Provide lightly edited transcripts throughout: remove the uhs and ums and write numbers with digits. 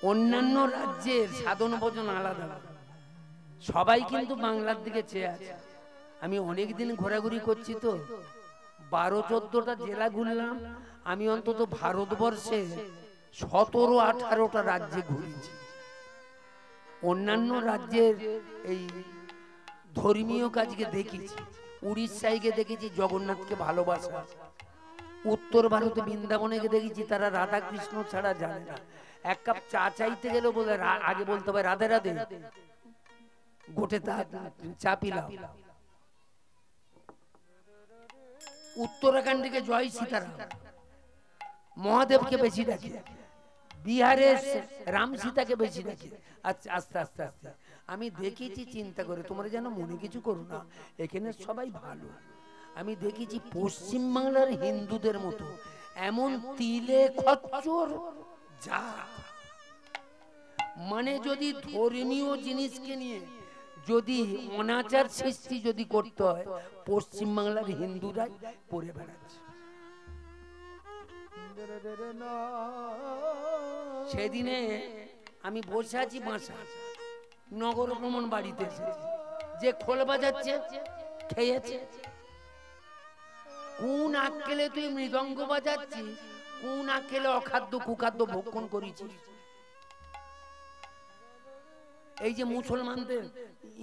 অন্যান্য রাজ্যের সাধন ভোজন আলাদা, সবাই কিন্তু বাংলার দিকে চেয়ে আছে। আমি অনেকদিন ঘোরাঘুরি করছি তো, 12-14টা জেলা ঘুরলাম আমি, অন্তত ভারতবর্ষে 17-18টা রাজ্যে ঘুরেছি। অন্যান্য রাজ্যের এই ধর্মীয় কাজকে দেখেছি, উড়িষ্যায় গিয়ে দেখেছি জগন্নাথকে ভালোবাসা, উত্তর ভারতে বৃন্দাবনে গিয়ে দেখেছি তারা রাধা কৃষ্ণ ছাড়া জানে না। এক কাপ চা চাইতে গেলেও বলে আগে বলতে হবে রাধে রাধে, গোটে চা পিলাও। উত্তরাখণ্ডে জয় সীতারাম, মহাদেবকে বেশি ডাকে, বিহারে রাম সীতাকে বেশি ডাকে। আচ্ছা, আস্তে আস্তে আস্তে আমি দেখেছি, চিন্তা করে তোমরা যেন মনে কিছু করো না, এখানে সবাই ভালো। আমি দেখেছি পশ্চিম বাংলার হিন্দুদের মতো এমন তিলে খচ্চর জাত, মানে যদি ধর্মীয় জিনিসকে নিয়ে যদি অনাচার সৃষ্টি যদি করতে হয়, পশ্চিম বাংলার হিন্দুরাই করে বেড়াচ্ছে। সেদিনে আমি বসে আছি বাসা, নগর ভ্রমণ বাড়িতে এসেছি, যে খোল বাজাচ্ছে খেয়েছে। কোন আক্কেলে তুই মৃদঙ্গ বাজাচ্ছিস, কোন আক্কেলে অখাদ্য কুখাদ্য ভক্ষণ করেছিস? এই যে মুসলমানদের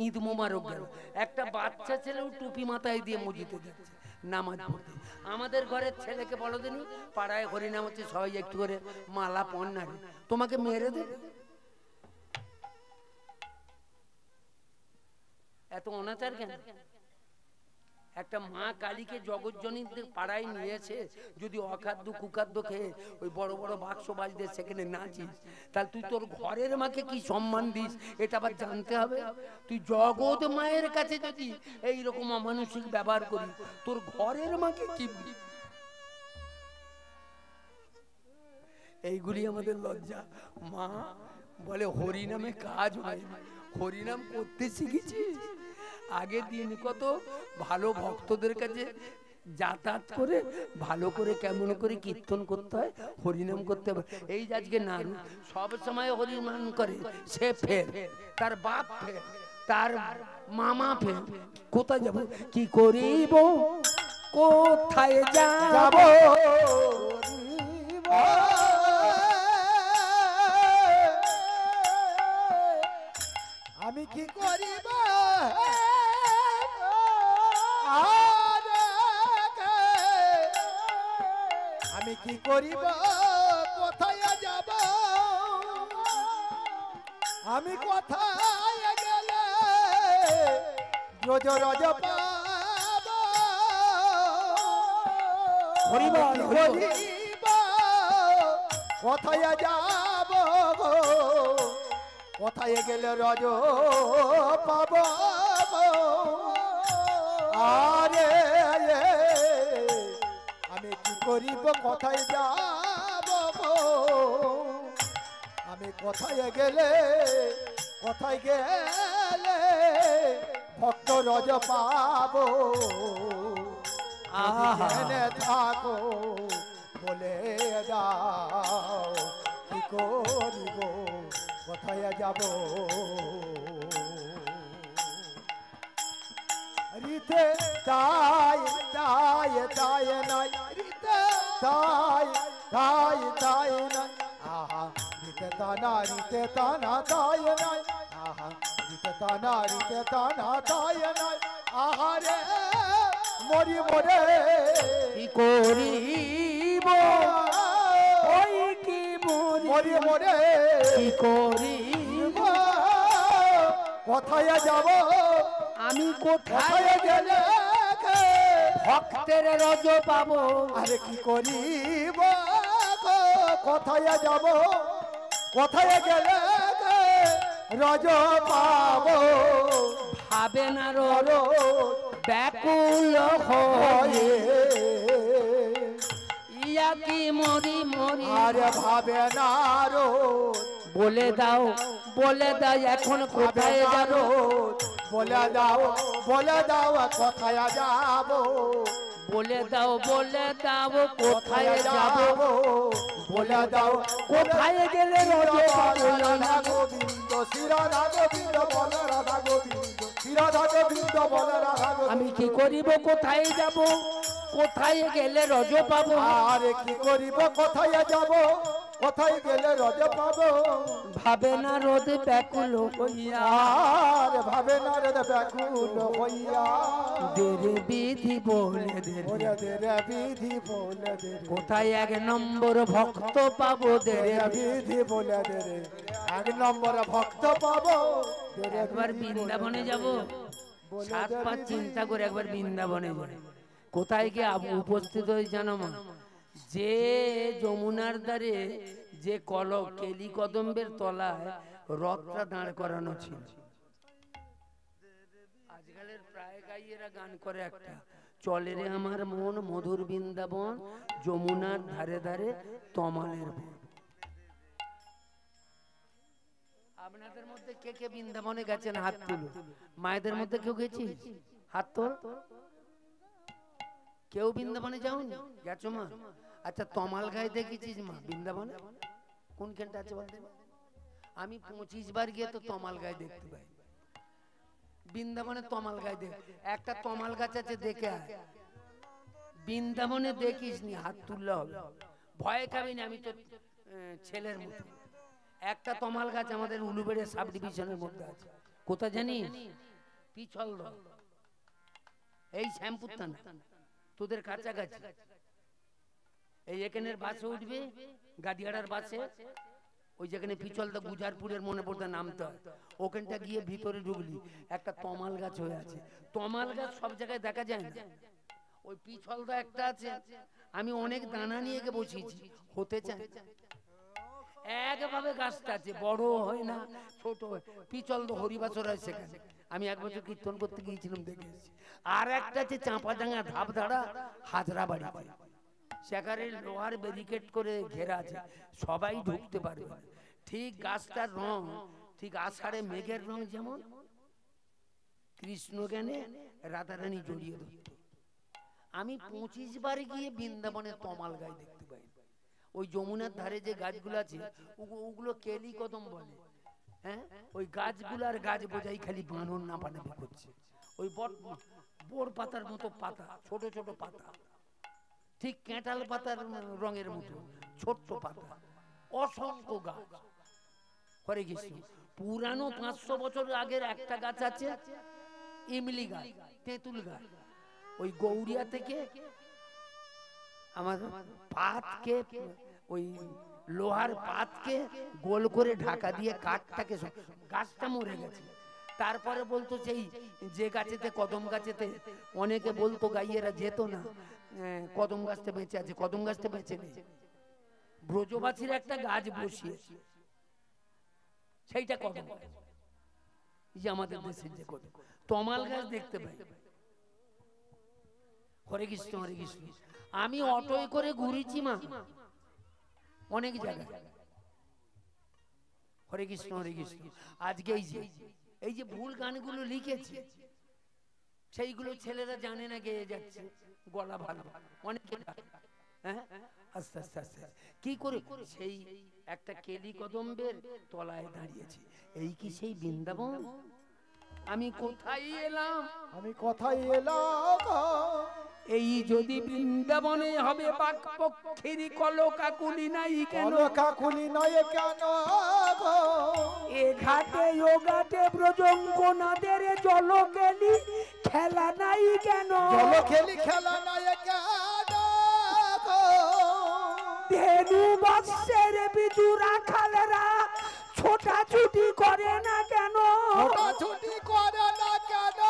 ঈদ মোবারক গেল, একটা বাচ্চা ছেলেও টুপি মাথায় দিয়ে মসজিদে যাচ্ছে নামাজ পড়তে। আমাদের ঘরের ছেলেকে বলো দিন, পাড়ায় হরিনাম হচ্ছে, সবাই একটু করে মালা পণ না, তোমাকে মেরে দেবে। এত অনাচার কেন? একটা মা কালীকে জগজ্জনীদের পাড়ায় নিয়েছে, যদি অখাদ্য কুখাদ্য খেয়ে ওই বড় বড় বাক্স বাজদের সেখানে নাচিস, তাহলে তুই তোর ঘরের মাকে কি সম্মান দিস এটা আবার জানতে হবে। তুই জগৎ মায়ের কাছে যদি এইরকম অমানসিক ব্যবহার করি, তোর ঘরের মাকে কি? এইগুলি আমাদের লজ্জা। মা বলে হরিনামে কাজ হয়, হরিনাম করতে শিখেছিস? আগে দিন কত ভালো ভক্তদের কাছে যাতায়াত করে ভালো করে কেমন করে কীর্তন করতে হয়, হরিনাম করতে হবে। এই আজকে নারু সব সময় হরিনাম করে, সে ফের, তার বাপ ফের, তার মামা ফের। কোথায় যাব, কি করিব, কোথায় যাব, আমি কি করিব, আমি কি করিব, কোথায় যাব, আমি কোথায় গেলে রোজ রোজ পাব, কোথায় যাব, কোথায় গেলে রজ পাব, আরে আমি কি করিব, কোথায় যাব, আমি কোথায় গেলে ভক্ত রজ পাব, জেনে থাকো বলে দাও, কি করিব, কোথায় যাব, রিতে তাই তাই তাই নাই, রিতে তাই তাই তাই নাই, আহা রিতে তানা তাই নাই, আহা রিতে তানা তাই নাই, আহারে মরি মরে কি করিব, ওই কি মরি মরে কি করিব, কোথায় যাব, আমি কোথায় গেলে ভক্তের রজ পাবো, আরে কি করিব, কোথায় যাব, কোথায় গেলে রজ পাব, ভাবে না রো ব্যাকুল হয়ে, ইয়া কি মরি মরি, আরে ভাবে না রো, বলে দাও এখন কোথায় যাব, বলে দাও কোথায় যাব, বলে দাও কোথায় যাব, বলে দাও কোথায় গেলে রজ পাবো, শ্রী রাধা গোবিন্দ বল রাধা গোবিন্দ শ্রী রাধা গোবিন্দ বল রাধা গোবিন্দ। আমি কি করিব কোথায় যাব কোথায় গেলে রজ পাবো আরে কি করিব কোথায় যাব কোথায় গেলে রজ পাবো ভাবে না রোদ ব্যাকুল হইয়া আর ভাবে না রে ব্যাকুল হইয়া দেরে বিধি বলে দেরে ওরে দেরে বিধি বলে দে কোথায় এক নম্বর ভক্ত পাবো দেরে বিধি বলে দে এক নম্বর ভক্ত পাবো একবার বৃন্দাবনে যাব সাত পাঁচ চিন্তা করে একবার বৃন্দাবনে যাই কোথায় গিয়ে উপস্থিত হয়ে জানো মা যে যমুনার ধারে যে কেলি কদম্বের তলায় রথটা দাঁড় করানো ছিল আজকালের প্রায় গাইয়েরা গান করে একটা চলে রে আমার মন মধুর বৃন্দাবন যমুনার ধারে ধারে তমালের বন। আপনাদের মধ্যে কে কে বৃন্দাবনে গেছেন হাত তুলো মায়েদের মধ্যে কেউ গেছিস হাত তোল কেউ বৃন্দাবনে যাওনি গেছো মা আচ্ছা তমাল গায়ে দেখেছিস মা বৃন্দাবনে কোনখানটা আছে বলতে আমি 25 বার গিয়ে তো তমাল গায়ে দেখতে পাই বৃন্দাবনে তমাল গায়ে দেখ একটা তমাল গাছ আছে দেখে আয় বৃন্দাবনে দেখিস নি হাত তুললে হবে ভয় খাবি না আমি তো ছেলের মতো একটা তমাল গাছ আমাদের উলুবেড়ে সাব ডিভিশনের মধ্যে আছে কোথায় জানিস পিছল দল এই শ্যামপুর থানা তোদের কাছাকাছি এই এখানের বাসে উঠবে গাদিয়াড়ার বাসে ওই যেখানে পিছলদা গুজারপুরের মনে পড়তে নামতে হয় ওখানটা গিয়ে ভিতরে ঢুকলি একটা তমাল গাছ হয়ে আছে তমাল গাছ সব জায়গায় দেখা যায় না ওই পিছলদা একটা আছে আমি অনেক দানা নিয়ে গিয়ে বসিয়েছি হতে চায় একভাবে গাছটা আছে বড় হয় না ছোট হয় পিছলদা হরিবাসর হয় সেখানে আমি এক বছর কীর্তন করতে গিয়েছিলাম দেখে এসেছি আর একটা আছে চাঁপাডাঙ্গা ধাপধাড়া হাজরা বাড়িতে সেখানে লোহার ব্যারিকেড করে ঘেরা আছে সবাই ঢুকতে পারবে ঠিক গাছটার রং ঠিক আষাঢ়ে মেঘের রং যেমন কৃষ্ণ জ্ঞানে রাধারানী জড়িয়ে ধরত আমি 25 বার গিয়ে বৃন্দাবনে তমাল গাছ দেখতে পাই ওই যমুনার ধারে যে গাছগুলো আছে ওগুলো কেলি কদম বলে হ্যাঁ ওই গাছগুলার গাছ বোঝাই খালি বানর না বানাবি করছে ওই বড় পাতার মতো পাতা ছোট ছোট পাতা ঠিক কেঁটাল পাতার রঙের মতো ছোট্ট পাতা অসংখ্য গাছ হরে কৃষ্ণ পুরানো 500 বছর আগের একটা গাছ আছে ইমলি গাছ তেঁতুল গাছ ওই গৌরিয়া থেকে আমার পাতকে ওই লোহার পাতকে গোল করে ঢাকা দিয়ে কাঠটাকে গাছটা মরে গেছে তারপরে বলতো সেই যে গাছেতে কদম গাছেতে অনেকে বলতো গাইয়েরা যেত না কদম গাছটা বেঁচে আছে কদম গাছটা বেঁচে নেই ব্রজবাসীর একটা গাছ বসিয়েছে সেইটা কদম যে আমাদের দেশের যে কদম তমাল গাছ দেখতে পাই হরে কৃষ্ণ হরে কৃষ্ণ আমি অটোয় করে ঘুরেছি মা অনেক জায়গায় হরে কৃষ্ণ হরে কৃষ্ণ আজকে এই যে ভুল গানগুলো লিখেছে সেইগুলো ছেলেরা জানে না গেয়ে যাচ্ছে গলা ভালো অনেকে হ্যাঁ আস্তে আস্তে আস্তে কি করে সেই একটা কেলি কদম্বের তলায় দাঁড়িয়েছে এই কি সেই বৃন্দাবন আমি কোথায় এলাম আমি কোথায় এলাম এই যদি বৃন্দাবনে হবে বাক পক্ষের কলকাকুলি নাই কেন কাকুলি নয় কেন এ ঘাটে ও ঘাটে ব্রজঙ্গ নাদের জলকেলি খেলা নাই কেন জলকেলি খেলা নাই কেন ধেনু বাসের বিজু রাখালরা ছোটাছুটি করে না কেন ছোটাছুটি করে না কেন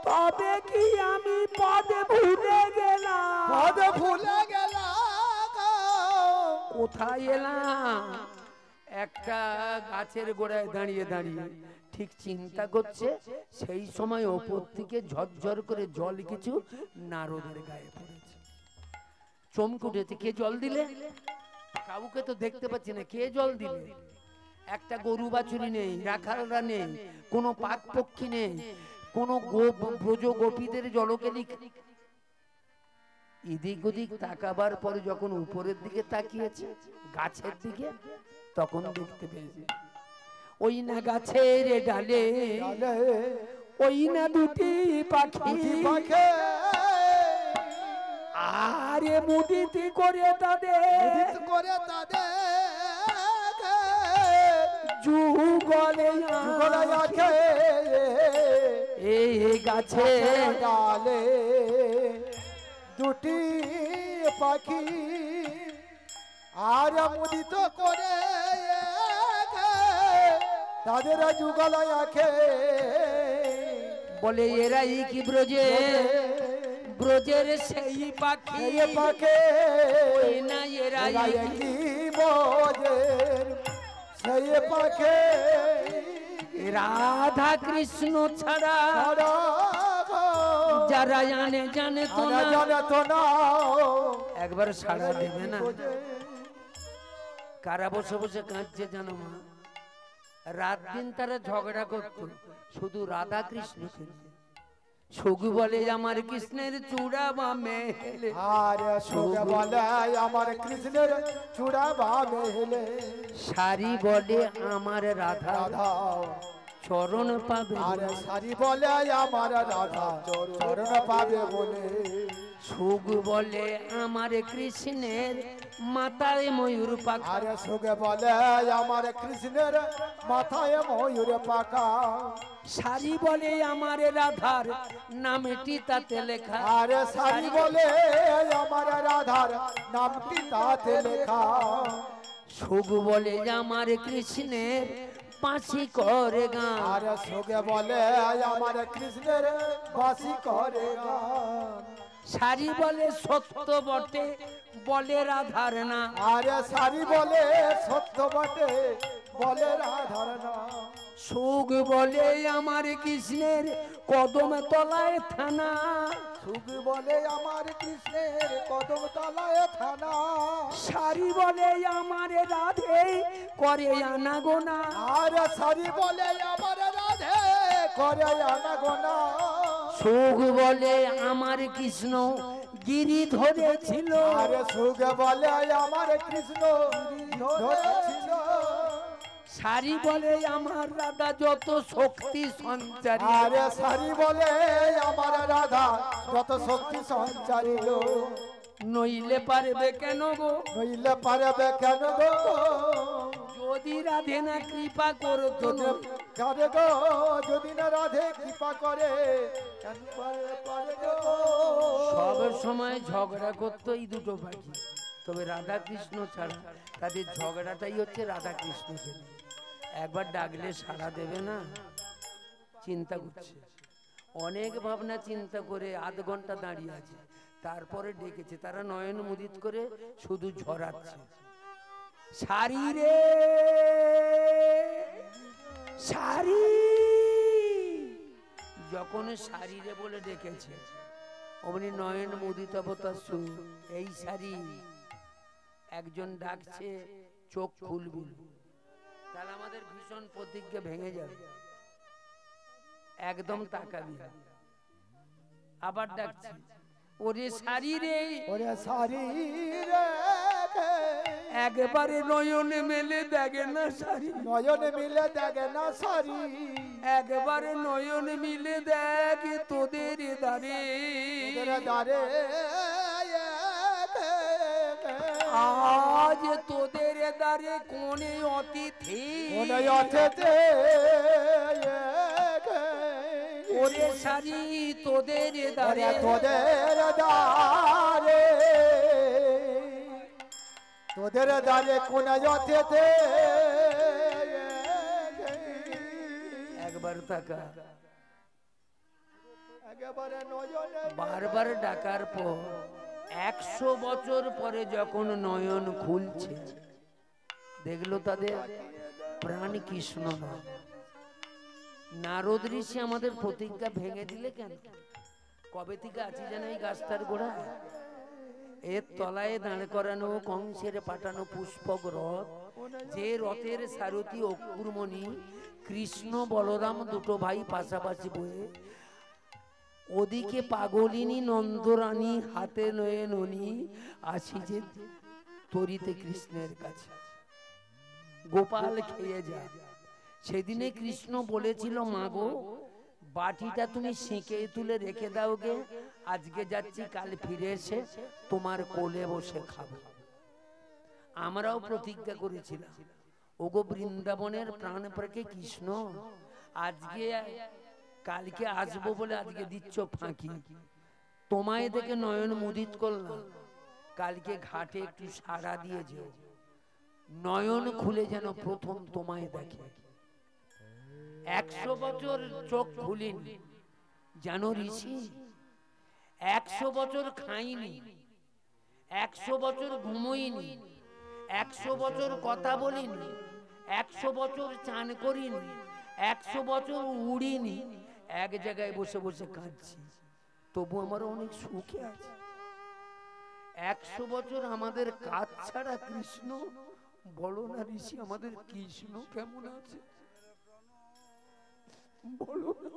তবে কি আমি পদে ভুলে গেলাম পদে ভুলে গেলাম কোথায় এলাম একটা গাছের গোড়ায় দাঁড়িয়ে দাঁড়িয়ে ঠিক চিন্তা করছে সেই সময় ওপর থেকে ঝরঝর করে জল কিছু নারদের গায়ে পড়েছে চমকে উঠেছে কে জল দিলে কাউকে তো দেখতে পাচ্ছি না কে জল দিলে একটা গরু বাছুরি নেই রাখালরা নেই কোনো পাক পক্ষী নেই কোন ব্রজ গোপীদের জলকেলি এদিক ওদিক তাকাবার পরে যখন উপরের দিকে তাকিয়েছে গাছের দিকে তখন দেখতে পেয়েছি ওই না গাছের ডালে ওই না দুটি পাখি আরে মুদিত করে তাদের যুগলে এই গাছে ডালে দুটি পাখি আর মুদিত করে তাদের যুগলায় আখে বলে এরাই কি ব্রজের সেই পাখি পাখে না এরাই কি ব্রজের সেই পাখে রাধা কৃষ্ণ ছাড়া যারা জানে তো না একবার সাড়া দেবে না কারা বসে বসে কাঁদছে জানো মা রাত দিন তারা ঝগড়া করত শুধু রাধা কৃষ্ণকে সগু বলে আমার কৃষ্ণের চূড়া বামে হেলে আরে সগু বলে আমার কৃষ্ণের চূড়া বামে হেলে সারি বলে আমার রাধা চরণ পাবে আরে সারি বলে আমার রাধা চরণ পাবে বলে সুগ বলে আমার কৃষ্ণের মাথায় ময়ূর পাখা আরে সুগ বলে আমার কৃষ্ণের মাথায় ময়ূর পাখা সারি বলে আমার রাধার নামটি তাতে লেখা আরে সারি বলে আমার রাধার নামটি তাতে লেখা সুগ বলে আমার কৃষ্ণের বাঁশি করে গান আরে সুগ বলে আমার কৃষ্ণের বাঁশি করে গান সারি বলে সত্য বটে বলে রাধার না আরে সারি বলে সত্য বটে বলে রাধার না সুগ বলে আমার কৃষ্ণের কদম তলায় থানা সুগ বলে আমার কৃষ্ণের কদম তলায় থানা সারি বলে আমার রাধে করে আনা গোনা আরে সারি বলে আমার রাধে করে আনা গোনা সুগ বলে আমার কৃষ্ণ গিরি ধরেছিল আরে সুগ বলে আমার কৃষ্ণ ধরেছিল সারি বলে আমার রাধা যত শক্তি সঞ্চারী আরে সারি বলে আমার রাধা যত শক্তি সঞ্চারী নইলে পারবে কেন গো নইলে পারবে কেন গো যদি রাধে না কৃপা করতো কারে গো যদি না রাধে কৃপা করে কেন পারে গো সব সময় ঝগড়া করতো এই দুটো পাখি তবে রাধা কৃষ্ণ ছাড়া তাদের ঝগড়াটাই হচ্ছে রাধা কৃষ্ণ ছেলে একবার ডাকলে সাড়া দেবে না চিন্তা করছে অনেক ভাবনা চিন্তা করে আধ ঘন্টা দাঁড়িয়ে আছে তারপরে ডেকেছে তারা নয়ন মুদিত করে শুধু ঝরাচ্ছে সারি রে সারি যখন সারি রে বলে ডেকেছে অমনি নয়ন মুদিত অবতার এই সারি একজন ডাকছে চোখ খুলবি তাহলে আমাদের ভীষণ প্রতিজ্ঞা ভেঙে যাবে একদম তাকাবি আবার ডাকছে ওরে সারি রে ওরে সারি রে একবারে নয়নে মেলে দেখে না সারি নয়নে মিলে দেখে না সারি একবারে নয়ন মিলে দেখে তোদের দাঁড়ে দাঁড়ে আজ তোদের দাঁড়ে কোনে অতিথি ওরে সারি তোদের দাঁড়ে তোদের দাঁড়ে কোন অতিথি একবার তাকা বারবার ডাকার পর 100 বছর পরে যখন নয়ন খুলছে দেখলো তাদের প্রাণ কৃষ্ণ নারদ ঋষি আমাদের প্রতিজ্ঞা ভেঙে দিলে কেন কবে থেকে আছি জানো এই গাছটার গোড়ায় এর তলায় দাঁড় করানো কংসের পাঠানো পুষ্পক রথ যে রথের সারথি অকুরমণি কৃষ্ণ বলরাম দুটো ভাই পাশাপাশি বয়ে ওদিকে পাগলিনী নন্দরানী হাতে নয়ে ননি আসি যে তরিতে কৃষ্ণের কাছে গোপাল খেয়ে যা। সেদিনে কৃষ্ণ বলেছিল, মাগো বাটিটা তুমি সেঁকে তুলে রেখে দাও গে, আজকে যাচ্ছি, কাল ফিরে এসে তোমার কোলে বসে খাবো। আমরাও প্রতিজ্ঞা করেছিলাম, ওগো বৃন্দাবনের প্রাণ প্রেকে কৃষ্ণ, আজকে কালকে আসবো বলে আজকে দিচ্ছ ফাঁকি, তোমায় দেখে নয়ন মুদিত করলাম, কালকে ঘাটে একটু সাড়া দিয়ে যেও, নয়ন খুলে যেন প্রথম তোমায় দেখে। 100 বছর চোখ খুলিনি, জানো ঋষি, 100 বছর খাইনি, 100 বছর ঘুমোইনি, 100 বছর কথা বলিনি, 100 বছর চান করিনি, 100 বছর উড়িনি, এক জায়গায় বসে বসে কাঁদছি, তবু আমার অনেক সুখে আছে। 100 বছর আমাদের কাজ ছাড়া কৃষ্ণ, বলো না ঋষি, আমাদের কৃষ্ণ কেমন আছে বলো না।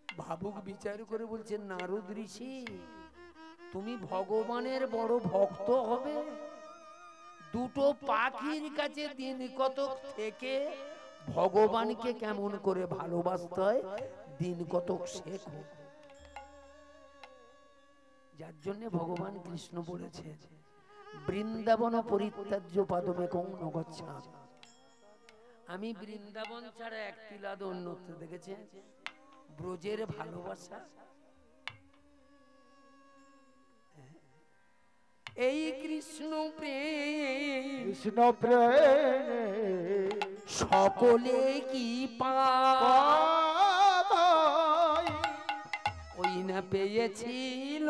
ভাবুক বিচার করে বলছেন, নারদ ঋষি তুমি ভগবানের বড় ভক্ত হবে, দুটো পাখির কাছে দিন কতক থেকে ভগবানকে কেমন করে ভালোবাসতে হয় দিন কতক শেখো। যার জন্য ভগবান কৃষ্ণ বলেছে, বৃন্দাবন পরিত্যাজ্য পাদমেকং ন গচ্ছামি। আমি বৃন্দাবন ছাড়া এক তিলাদ অন্যত্র দেখেছি। ব্রজের ভালোবাসা, এই কৃষ্ণ প্রেম, কৃষ্ণ প্রেম সকলে কি পায়, ওই না পেয়েছিল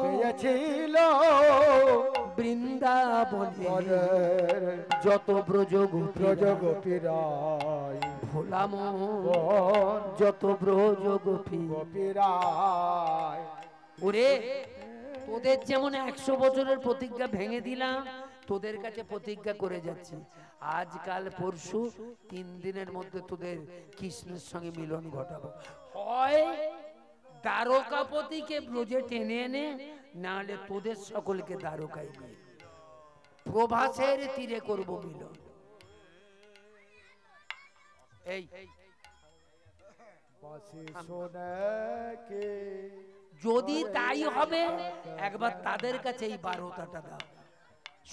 পেয়েছিল বৃন্দাবনে যত ব্রজ গোপীরাই, ভোলা মন যত ব্রজ গোপীরাই। ওরে তোদের যেমন 100 বছরের প্রতিজ্ঞা ভেঙে দিলাম, তোদের কাছে প্রতিজ্ঞা করে যাচ্ছি, আজকাল পরশু 3 দিনের মধ্যে তোদের কৃষ্ণের সঙ্গে মিলন ঘটাবো। হয় দ্বারকাপতিকে ব্রজে টেনে এনে, নাহলে তোদের সকলকে দ্বারকায় নিয়ে প্রভাসের তীরে করব মিলন। এই যদি তাই হবে, একবার তাদের কাছে এই 12টাটা দাও।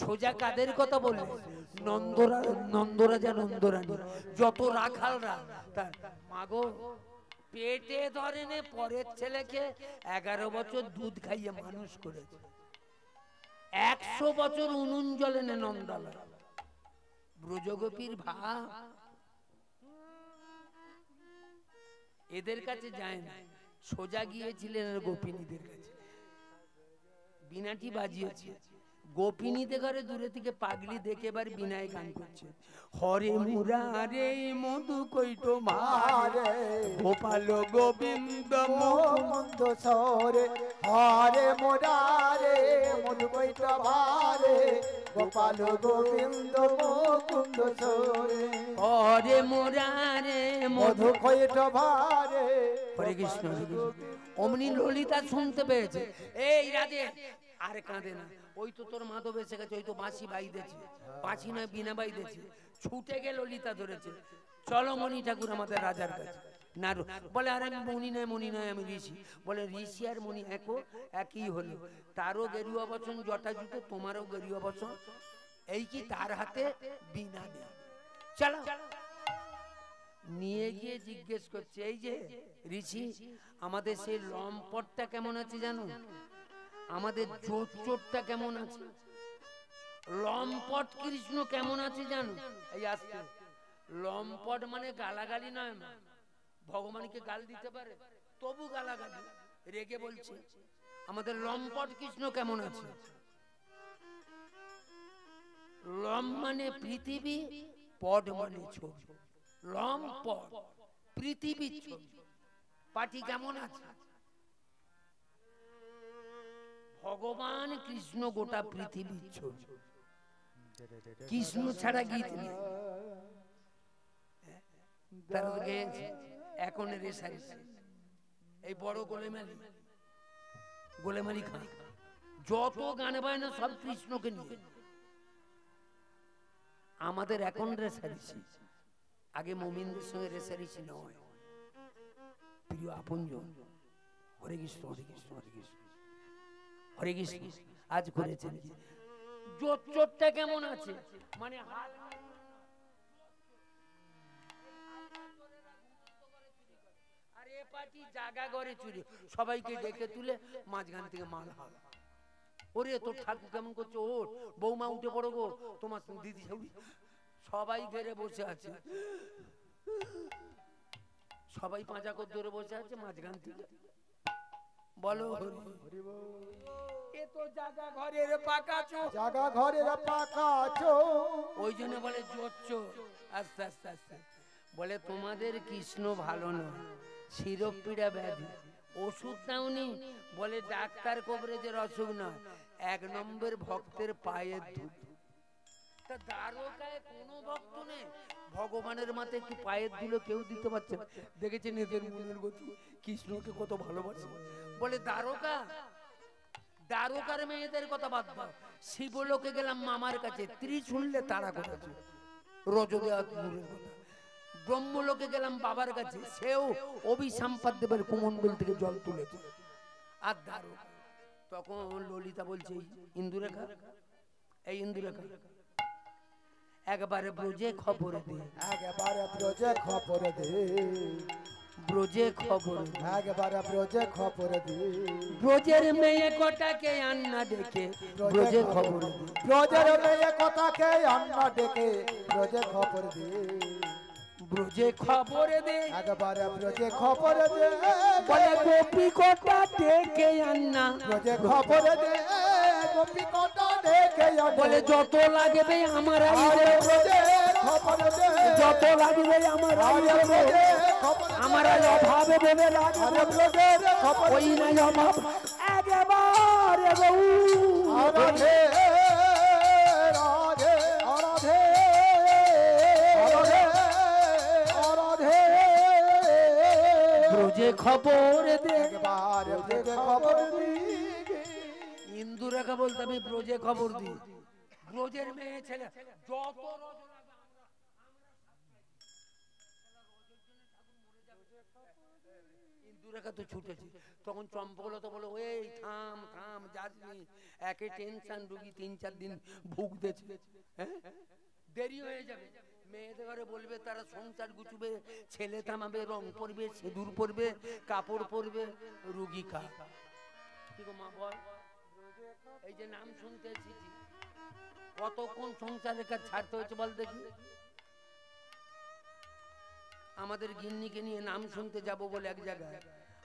সোজা কাদের কথা বললে? নন্দরাজা নন্দরানী, যত রাখালরা, মাগো পেটে ধরেনে পরের ছেলেকে 11 বছর দুধ খাইয়ে মানুষ করেছে, 100 বছর উনুন জ্বলে না নন্দালয়। ব্রজগোপীর ভাব এদের কাছে যায় না, সোজা গিয়েছিলেন গোপিনীদের কাছে, বিনাটি বাজিয়েছে। গোপিনীতে ঘরে দূরে থেকে পাগলি দেখে এবার বিনায় গান করছে, হরে মুরারে মধু কৈটো মারে গোপাল গোবিন্দ মুকুন্দ সরে, হরে মুরারে মধু কৈটো ভারে গোপাল গোবিন্দ মুকুন্দ সরে, হরে মুরারে মধু কৈটো ভারে। হরে কৃষ্ণ। অমনি ললিতা শুনতে পেয়েছে, এই রাধে, আরে কাঁদে না, ওই তো তোর মাধব এসে গেছে, ওই তো বাঁশি বাইতেছে, বাঁশি নয় বিনা বাইতেছে, ছুটে গেল, ললিতা ধরেছে, চলো মণি ঠাকুর আমাদের রাজার কাছে। না বলে, আরে আমি মণি নয় আমি ঋষি। বলে ঋষি আর মণি একই হলো, তারও গেরুয়া বচন জটা জুতো, তোমারও গেরুয়া বচন, এই কি তার হাতে বিনা নেই, চলো। নিয়ে গিয়ে জিজ্ঞেস করছে, এই যে ঋষি, আমাদের সেই লম্পটটা কেমন আছে জানো, আমাদের চোরটা কেমন আছে, লম্পট কৃষ্ণ কেমন আছে জানো? এই আসছে, লম্পট মানে গালাগালি নয়, ভগবানকে গাল দিতে পারে, তবু গালাগালি, রেগে বলছে আমাদের লম্পট কৃষ্ণ কেমন আছে। লম মানে পৃথিবী, পড মানে ছবি, লম্পট পৃথিবীর ছবি, পাটি কেমন আছে? ভগবান কৃষ্ণ গোটা পৃথিবীর ছবি, কৃষ্ণ ছাড়া গীত নেই। তার এখন রেসারেসি, এই বড় গোলেমালি খান, যত গান বাজনা সব কৃষ্ণকে নিয়ে, আমাদের এখন রেসারেসি, আগে মুমিনদের সঙ্গে রেসারেসি নয়। প্রিয় আপনজন, হরে কৃষ্ণ হরে কৃষ্ণ হরে কৃষ্ণ হরে কৃষ্ণ। আজ করেছেন কি জোর চোরটা কেমন আছে, মানে আর এ পার্টি জায়গা ঘরে চুরি, সবাইকে ডেকে তুলে মাঝখান থেকে মাল হাওয়া। ওরে তোর ঠাকুর কেমন করছে, ওর বৌমা উঠে পড়ো গো, তোমার দিদি সবাই ঘেরে বসে আছে, সবাই পাঁচা করে ধরে বসে আছে মাঝখান থেকে। বলো এ তো জায়গা ঘরের পাকা চোর, জাগা ঘরের পাকা চোর। ওই জন্য বলে জোর চোর। আস্তে আস্তে আস্তে বলে তোমাদের কৃষ্ণ ভালো নয়, শিরোপীড়া ব্যাধি, ওষুধ নাওনি? বলে ডাক্তার কবরেজের অসুখ নয়, 1 নম্বর ভক্তের পায়ের ধুলো। তা দ্বারকায় কোনো ভক্ত নেই, ভগবানের মাথায় একটু পায়ের ধুলো কেউ দিতে পারছে না। দেখেছেন এদের মনের গতি, কৃষ্ণকে কত ভালোবাসে। বলে দ্বারকা, দ্বারকার মেয়েদের কথা বাদ দাও, শিবলোকে গেলাম মামার কাছে, ত্রিশূলে তাড়া করেছে, রজদেয়া দূরের কথা। ব্রহ্মলোকে গেলাম বাবার কাছে, সেও অভিসম্পাদ দেবের কুমণ্ডল থেকে জল তুলেছে। আর দ্বারকা, তখন ললিতা বলছে ইন্দুরেখা, এই ইন্দুরেখা একবারে ব্রজে খবর দে, একবারে ব্রজে খবর দে, ব্রজে খবর দে, একবারে ব্রজে খবর দে। ব্রজের মেয়ে কটাকে আন্না ডেকে ব্রজে খবর দে, ব্রজের মেয়ে কথাকে আন্না ডেকে ব্রজে খবর দে, ব্রজে খবর দে, একবারে ব্রজে খবর দে। বলে গোপী কটা ডেকে আন্না ব্রজে খবর দে, গোপী কটা ডেকে আন্না। বলে যত লাগবে আমার ব্রজে খবর দে, যত লাগবে আমার আমার অভাবে দেবে লাগবে, ব্রজের খবর ওই নাই অভাব একেবারে বউ। রাধে রাধে রাধে রাধে ব্রজে খবর দে, একবার ব্রজে খবর দি। ইন্দুরেখা বলতে আমি ব্রজে খবর দিই, ব্রজের মেয়ে ছেলে যত ইন্দুরেখা তো ছুটেছে। তখন চম্পকলতা বলে ওই থাম থাম যাসনি, একে টেনশন রুগী 3-4 দিন ভুগতেছে, হ্যাঁ দেরি হয়ে যাবে। মেয়েদের ঘরে বলবে তারা সংসার গুছবে, ছেলে থামাবে, রং পরবে, সিঁদুর পরবে, কাপড় পরবে, রুগী খা। কি গো মা বল, এই যে নাম শুনতে এসেছি, কতক্ষণ সংসারের কাজ ছাড়তে হয়েছে বল দেখি। আমাদের গিন্নিকে নিয়ে নাম শুনতে যাব বলে এক জায়গায়,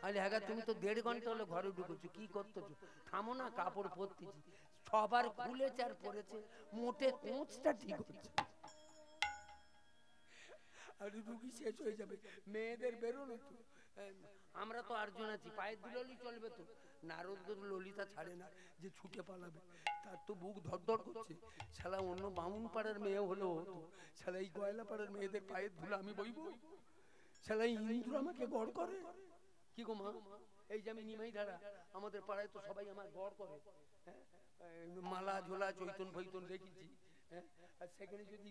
আরে হ্যাঁ তুমি তো 1.5 ঘন্টা হলো ঘরে ঢুকেছো, কি করতেছো? থামো না, কাপড় পরতেছি। সবার খুলেছে আর পরেছে, মোটে কোঁচটা ঠিক হচ্ছে, আর রুগী শেষ হয়ে যাবে। মেয়েদের বেরোনো তো, আমরা তো 8 জন আছি, পায়ের ধুলোলি চলবে তো। নারদ ললিতা ছাড়ে না যে ছুটে পালাবে, তার তো বুক ধরধর করছে। শালা অন্য বামুন পাড়ার মেয়ে হলেও হতো, শালা এই গয়লা পাড়ার মেয়েদের পায়ের ধুলো আমি বইবো? শালা ইন্দ্র আমাকে গড় করে। কি গো মা, এই যে আমি নিমাই ধারা, আমাদের পাড়ায় তো সবাই আমার গড় করে, হ্যাঁ মালা ঝোলা চৈতন ফৈতন রেখেছি, হ্যাঁ আর সেখানে যদি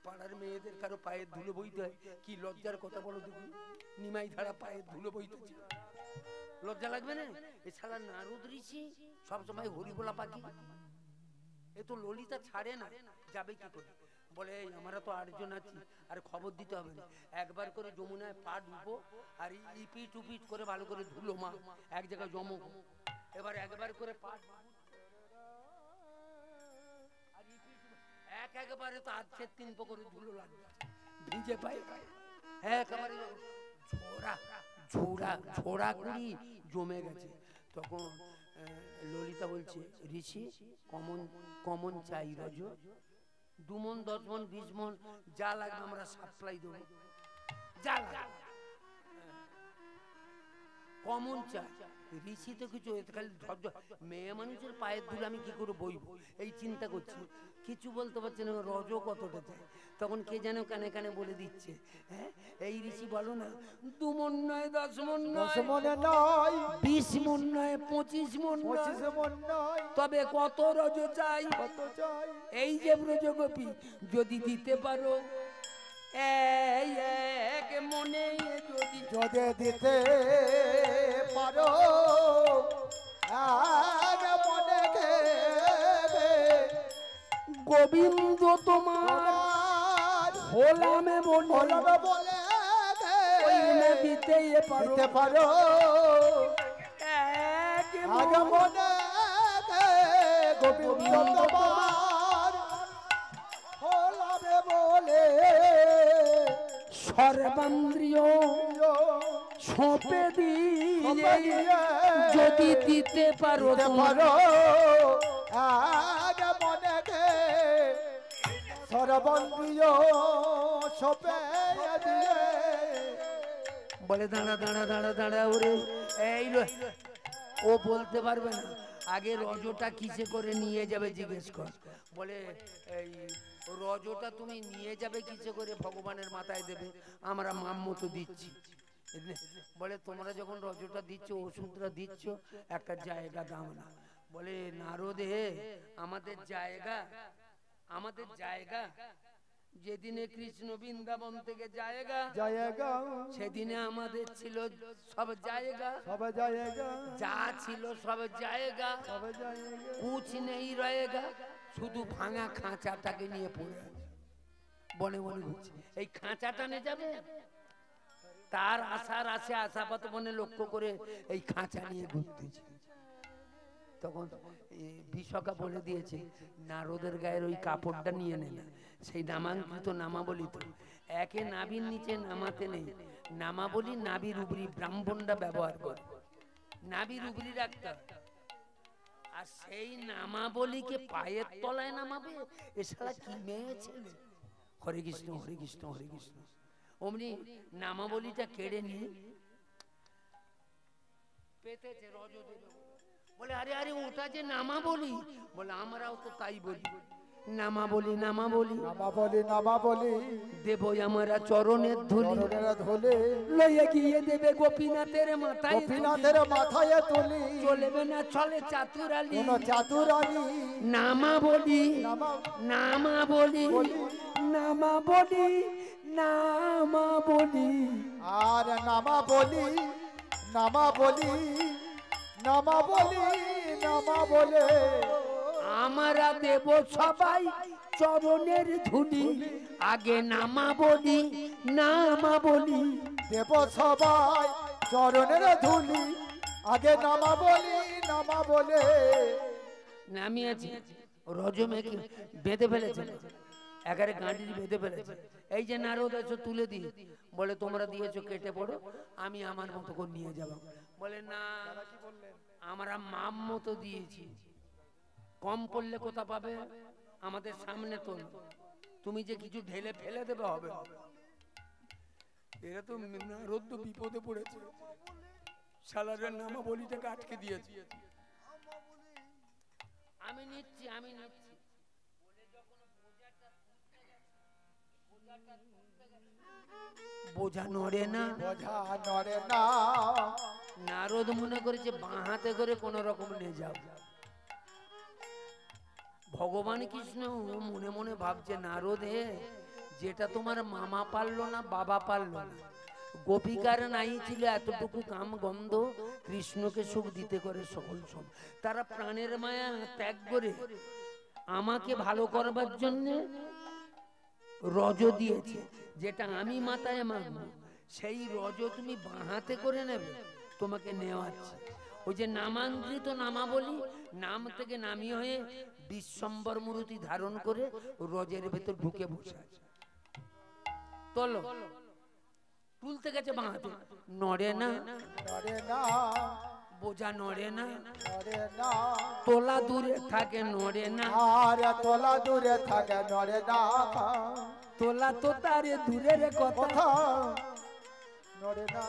পাড়ার মেয়েদের কারো পায়ের ধুলো বইতে হয়, কি লজ্জার কথা বলো দেখি। নিমাই ধারা পায়ের ধুলো বইতেছে, লজ্জা লাগবে না? এ ছাড়া নারদ ঋষি সবসময় হরিবোলা পাখি, এ তো ললিতা ছাড়ে না, যাবে কি করে? বলে আমরা তো 8 জন আছি, আর খবর দিতে হবে না, একবার করে যমুনায় পা ডুবো আর ইপিট উপিট করে ভালো করে ধুলো মা, এক জায়গায় জমো। এবার একবার করে পা একবারে তো 3 পকরে ধুলো লাগবে, ভিজে পায়ে একেবারে ঝোড়া ঝোড়া ঝোড়া কুড়ি জমে গেছে। তখন ললিতা বলছে ঋষি কমন কমন চাই রজ, 2 মণ 10 মণ 20 মণ যা লাগবে আমরা সাপ্লাই দেবো, যা লাগবে কমন চাই। ঋষি তো কিছু খালি ঝরঝর মেয়ে মানুষের পায়ের ধুলো আমি কি করে বইব এই চিন্তা করছি, কিছু বলতে পারছে না রজ কতটা চাই। তখন কে যেন কানে কানে বলে দিচ্ছে, হ্যাঁ এই ঋষি বলো না 2 মণ নয় 10 মণ 10 নয় মণে নয় 20 মণ নয় 25 মণ 25 মণ নয়, তবে কত রজ চাই, কত চাই? এই যে ব্রজগোপী যদি দিতে পারো এই এক মনে যদি যদি দিতে পারো আর মনে দেবে গোবিন্দ তোমার হলামে বলে বলবে বলে দিতে দিতে পারো এক আগে মনে গোবিন্দ তোমার হলাবে বলে সর্বান্দ্রিয় সঁপে দিয়ে যদি দিতে পারো পারো আগে মনে সর্বন্দ্রিয় সপে দিয়ে বলে দাঁড়া দাঁড়া দাঁড়া দাঁড়া ওরে এই ও বলতে পারবে না, আগে রজটা কিসে করে নিয়ে যাবে জিজ্ঞেস কর। বলে এই রজটা তুমি নিয়ে যাবে কিসে করে, ভগবানের মাথায় দেবে, আমরা মাম মতো দিচ্ছি। বলে তোমরা যখন রজটা দিচ্ছ ওষুধটা দিচ্ছ একটা জায়গা দাও না। বলে নারদ হে আমাদের জায়গা যেদিনে কৃষ্ণ বৃন্দাবন থেকে জায়গা সেদিনে আমাদের ছিল সব জায়গা যা ছিল সব জায়গা কুছ নেই রয়েগা, শুধু ভাঙা খাঁচাটাকে নিয়ে পড়ে আছে বনে বনে ঘুরছে। এই খাঁচাটা নিয়ে যাবে, তার আশার আসে আশাপাত বনে লক্ষ্য করে এই খাঁচা নিয়ে ঘুরতেছে। তখন বিশকা বলে দিয়েছে নারদের গায়ের ওই কাপড়টা নিয়ে নে না, সেই নামাঙ্কিত নামাবলী তো একে নাভির নিচে নামাতে নেই, নামাবলী নাভির উপরি ব্রাহ্মণরা ব্যবহার করে, নাভির উপরি রাখতে, আর সেই নামাবলীকে পায়ের তলায় নামাবে, এ শালা কি মেয়ে ছেলে। হরে কৃষ্ণ হরে কৃষ্ণ হরে কৃষ্ণ। অমনি নামাবলীটা কেড়ে নিয়ে পেতেছে রজ দেবে। বলে আরে আরে ওটা যে নামাবলী, বলে আমরাও তো তাই বলি, নামাবলী নামাবলী নামাবলী দেবো আমরা চরণের ধুলি ধুলি লইয়া গিয়ে দেবে গোপীনাথের মাথায় তুলি চলবে না চলে চাতুরালি চাতুরালি নামাবলী নামাবলী নামাবলী নামাবলী আর নামাবলী বলে আমরা দেব সবাই চরণের ধুলি, আগে নামাবলী দেব সবাই চরণের ধুলি, আগে নামাবলী নামিয়েছি। রজমেকে বেঁধে ফেলেছে, এগারে গাঁটির বেঁধে ফেলেছে। এই যে নারদ এসে তুলে দিই, বলে তোমরা দিয়েছো কেটে পড়ো, আমি আমার মতো করে নিয়ে যাব। বলে না আমরা মাম মতো দিয়েছি, কম পড়লে কোথা পাবে, আমাদের সামনে তো তুমি যে কিছু ঢেলে ফেলে দেবে হবে। এরা তো নারদ তো বিপদে পড়েছে, শালারের নামাবলীটাকে আটকে দিয়েছে। আমি নিচ্ছি বোঝা নড়ে না, নারদ মনে করেছে বাঁ হাতে করে কোন রকম নিয়ে যাও। ভগবান কৃষ্ণ মনে মনে ভাবছে নারদ হে, যেটা তোমার মামা পারলো না বাবা পারলো না, গোপিকার নাই ছিল এতটুকু কাম গন্ধ, কৃষ্ণকে সুখ দিতে করে সকল সব, তারা প্রাণের মায়া ত্যাগ করে আমাকে ভালো করবার জন্য রজ দিয়েছে, যেটা আমি মাথায় মানব, সেই রজ তুমি বাঁহাতে করে নেবে, তোমাকে নেওয়াচ্ছে। ওই যে নামাঙ্কৃত নামাবলী, নাম থেকে নামি হয়ে বিশ্বম্বর মূর্তি ধারণ করে রজের ভেতর ঢুকে বসে আছে। তোলো তুলতে গেছে বাঁহাতে, নড়ে না বোঝা নড়ে না, তোলা দূরে থাকে নড়ে না, তোলা দূরে থাকে নড়ে না, তোলা তো তারে দূরের কথা নড়ে না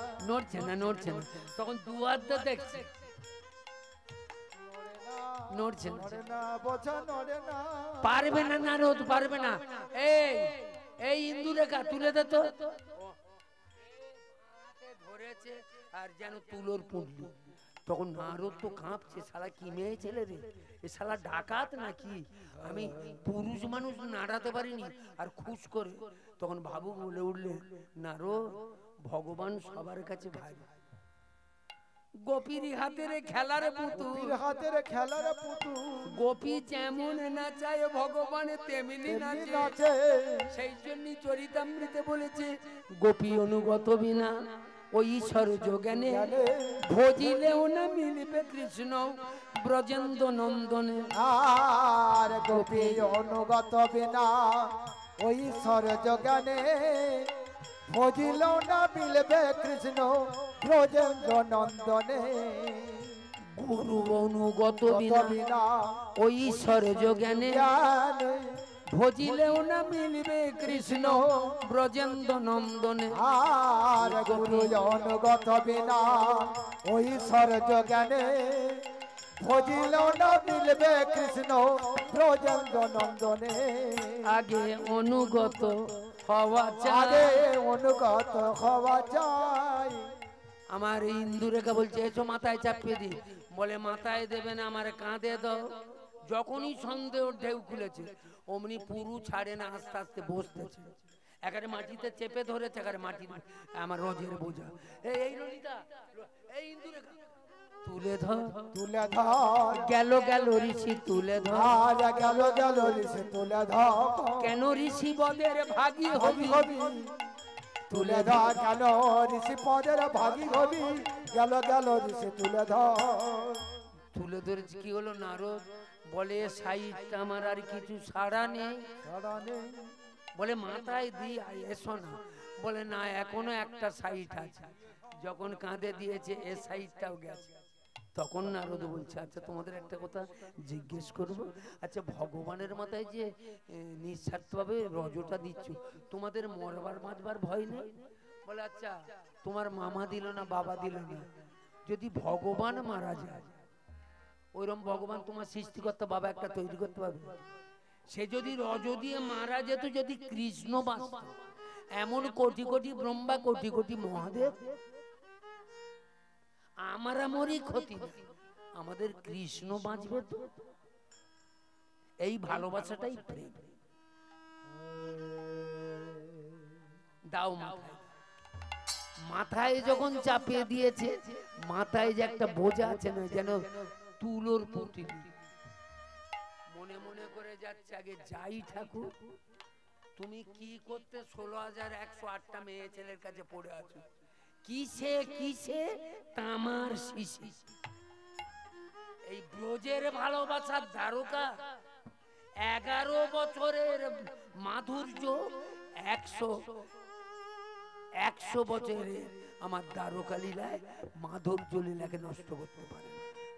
নড়ছে না। তখন দুয়ারটা দেখছে নড়ছে না। নড়ে না বোঝা নড়ে না। পারবে না নারদ, পারবে না। এই এই ইন্দুরেখা তুলে দে তো। ধরেছে আর যেন তুলোর পুটলি। তখন নারদ তো কাঁপছে, শালা কি মেয়ে ছেলে রে, এ শালা ডাকাত নাকি, আমি পুরুষ মানুষ নাড়াতে পারিনি আর খুশ করে। তখন ভাবু বলে উঠলে, নারদ ভগবান সবার কাছে ভাই, গোপীর হাতের খেলার পুতুল, গোপীর হাতের খেলার পুতুল, গোপী যেমন নাচায় ভগবান তেমনি নাচে। নাচে। সেই জন্য চরিতামৃতে বলেছে, গোপী অনুগত বিনা ওই ঈশ্বর যোগানে, ভজিলেও না মিলবে কৃষ্ণ ব্রজেন্দ্র নন্দনে। আর গোপী অনুগত বিনা ওই ঈশ্বর যোগানে, ভজিলেও না মিলবে কৃষ্ণ ব্রজেন্দ্র নন্দনে। গুরু অনুগত বিনা বিনা ওই ঈশ্বর যোগানে, জ্ঞানে, ভজিলেও না মিলবে কৃষ্ণ ব্রজেন্দ্র নন্দনে। আর গুরু অনুগত বিনা ওই ঈশ্বর যোগানে, ভজিলেও না মিলবে কৃষ্ণ ব্রজেন্দ্র নন্দনে। আগে অনুগত হওয়া আগে চাই। অনুগত হওয়া চাই। আমার ইন্দুরেখা বলছে, এসো মাথায় চাপিয়ে দি। বলে মাথায় দেবে না, আমার কাঁধে দাও। যখনই সন্দেহ ঢেউ খুলেছে, অমনি পুরু ছাড়ে না, আস্তে আস্তে বসতেছে। এখানে মাটিতে চেপে ধরেছে, এখানে মাটি আমার রোজের বোঝা। এই ললিতা, এই ইন্দুরেখা তুলে ধর, তুলে ধর, গেল গেল ঋষি তুলে ধর। আর গেল গেল ঋষি তুলে ধর। কেন ঋষি বদের ভাগী হবি, হবি তুলে ধর, কেন ঋষি পদের ভাগী হবি, গেল গেল ঋষি তুলে ধর। তুলে ধরেছি। কি হলো নারদ বলে, সাইডটা আমার আর কিছু সারা নেই। সারা নেই। বলে মাথায় দি এসো না। বলে না, এখনো একটা সাইড আছে। যখন কাঁধে দিয়েছে এ সাইডটাও গেছে। তখন নারদ বলছে, আচ্ছা তোমাদের একটা কথা জিজ্ঞেস করব, আচ্ছা ভগবানের মাথায় যে নিঃস্বার্থভাবে রজটা দিচ্ছ, তোমাদের মরবার বাঁচবার ভয় নেই? বলে আচ্ছা তোমার মামা দিল না, বাবা দিল না, যদি ভগবান মারা যায়, ওইরকম ভগবান তোমার সৃষ্টিকর্তা বাবা একটা তৈরি করতে পারবে? সে যদি রজ দিয়ে মারা যেত, যদি কৃষ্ণ বাঁচত, এমন কোটি কোটি ব্রহ্মা, কোটি কোটি মহাদেব, আমরা মরি ক্ষতি নেই, আমাদের কৃষ্ণ বাঁচবে তো। এই ভালোবাসাটাই প্রেম। দাও মাথায়। মাথায় যখন চাপিয়ে দিয়েছে, মাথায় যে একটা বোঝা আছে না, যেন তুলোর পুঁটলি। মনে মনে করে যাচ্ছে, আগে যাই ঠাকুর, তুমি কি করতে 16,108টা মেয়ে ছেলের কাছে পড়ে আছো? কিসে কিসে তামার শিশি। এই ব্রজের ভালোবাসার দ্বারকা, 11 বছরের মাধুর্য 100 বছরের আমার দ্বারকা লীলায় মাধুর্য লীলাকে নষ্ট করতে পারে।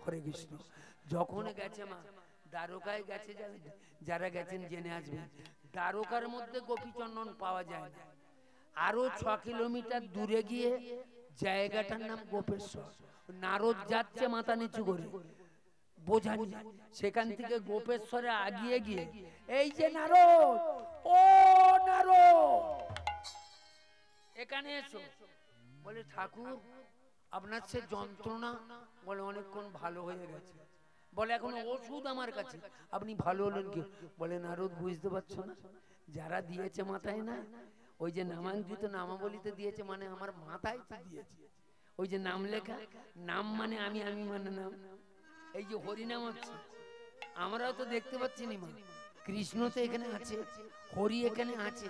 হরে কৃষ্ণ। যখন গেছে মা দ্বারকায় গেছে, যারা গেছেন জেনে আসবেন, দ্বারকার মধ্যে গোপীচন্দন পাওয়া যায় না। আরো 6 কিলোমিটার দূরে গিয়ে জায়গাটার নাম গোপেশ্বর। নারদ যাচ্ছে মাথা নিচু করে, বোঝা নিয়ে, সেখান থেকে গোপেশ্বরে আগিয়ে গিয়ে, এই যে নারদ, ও নারদ এখানে এসো। বলে ঠাকুর আপনার সে যন্ত্রণা, বলে অনেকক্ষণ ভালো হয়ে গেছে। বলে এখন ওষুধ আমার কাছে, আপনি ভালো হলেন কি? বলে নারদ বুঝতে পারছো না, যারা দিয়েছে মাথায় না, ওই যে নামাঙ্কিত নামাবলিতে দিয়েছে, মানে আমার মাথায় তো দিয়েছে। ওই যে নাম লেখা, নাম মানে আমি, আমি মানে নাম। এই যে হরিনাম হচ্ছে, আমরাও তো দেখতে পাচ্ছি না, মা কৃষ্ণ তো এখানে আছে, হরি এখানে আছে,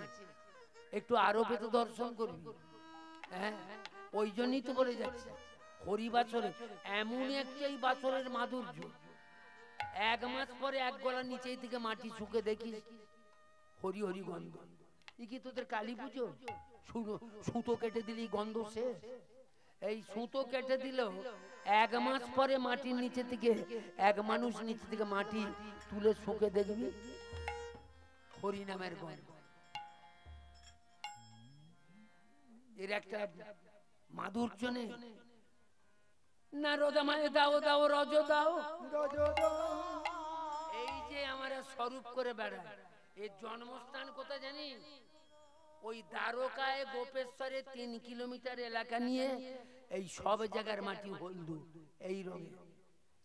একটু আরবে তো দর্শন করবি। হ্যাঁ, ওই জন্যই তো বলে যাচ্ছে হরি বাছরে এমন একটাই বাছরের মাধুর্য। 1 মাস পরে 1 গলা নিচেই থেকে মাটি শুকে দেখিস হরি হরি গন্ধ। ই কি তোদের কালী পুজো? সুতো কেটে দিলি গন্ধ শেষ? এই সুতো কেটে দিল, 1 মাস পরে মাটির নিচে থেকে, এক মানুষ নিচে থেকে মাটি তুলে শুকে দেখবি হরি নামের গন্ধ। এর একটা মাধুর্য নেই? না রোদামায় দাও দাও রজ দাও, রজ দাও। এই যে আমরা স্বরূপ করে বেড়ায়, এর জন্মস্থান কোথায় জানি? ওই দ্বারকায় গোপেশ্বরে 3 কিলোমিটার এলাকা নিয়ে এই সব জায়গার মাটি হলদু এই রঙে।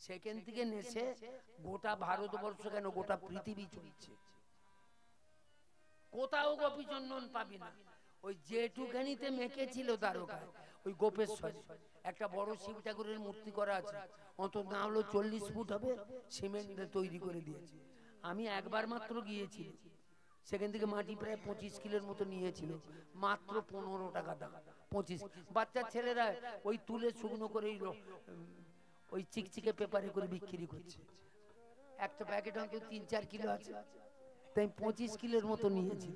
সেখান থেকে নেছে গোটা ভারতবর্ষ কেন গোটা পৃথিবী চলছে। কোথাও গোপীচন্দন পাবি না। ওই যেটুখানিতে মেখেছিল দ্বারকায় ওই গোপেশ্বরে একটা বড় শিব ঠাকুরের মূর্তি করা আছে, অন্তত না হলো 40 ফুট হবে, সিমেন্টে তৈরি করে দিয়েছে। আমি একবার মাত্র গিয়েছি, সেখান থেকে মাটি প্রায় 25 কিলোর মতো নিয়েছিল, মাত্র 15 টাকা দাম। 25 বাচ্চা ছেলেরা ওই তুলে শুকনো করে ওই চিকচিকে পেপারে করে বিক্রি করছে। একটা প্যাকেট অন্তত 3-4 কিলো আছে, তাই 25 কিলোর মতো নিয়েছি।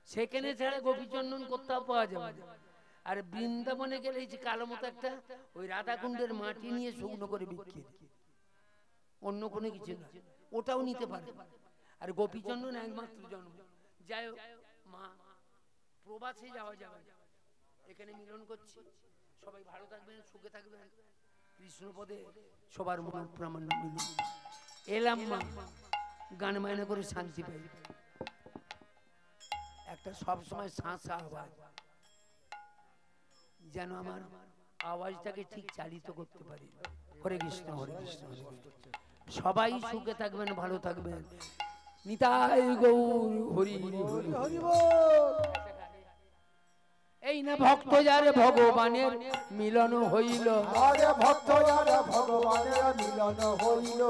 সেখানে ছাড়া গোপীচন্দন কোথাও পাওয়া যাবে না। আর বৃন্দাবনে গেলে এই যে কালো মতো একটা ওই রাধাকুণ্ডের মাটি নিয়ে শুকনো করে বিক্রি, অন্য কোনো কিছু না, ওটাও নিতে পারে। আর গোপীচন্দন একমাত্র জন্ম। যাই হোক মা, প্রবাসে যাওয়া যাবে না, এখানে মিলন করছি। সবাই ভালো থাকবেন, সুখে থাকবেন, কৃষ্ণপদে সবার মন প্রামাণ্য মিলন। এলাম মা, গান মায়না করে শান্তি পাই। একটা সবসময় শাঁসা আওয়াজ, যেন আমার আওয়াজটাকে ঠিক চালিত করতে পারি। হরে কৃষ্ণ হরে কৃষ্ণ হরে কৃষ্ণ। সবাই সুখে থাকবেন, ভালো থাকবেন। নিতাই গৌর হরি হরি হরি বল। এই না ভক্ত যারে ভগবানের মিলন হইল, আরে ভক্ত যারে ভগবানের মিলন হইল,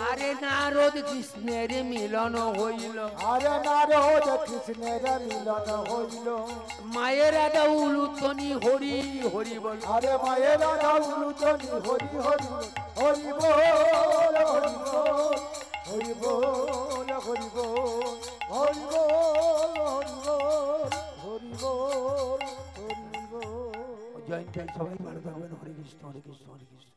আরে নারদ কৃষ্ণের মিলন হইল, আরে নারদ কৃষ্ণের মিলন হইল, মায়েরা দৌলুতনি হরি হরি বল, আরে মায়েরা দৌলুতনি হরি হরি হরি বল, হরি বল, হরি বল, হরি বল, হরি বল, হরি বল, হরি বল। জয় জয়, সবাই ভালো থাকবেন। হরে কৃষ্ণ হরে কৃষ্ণ হরে কৃষ্ণ।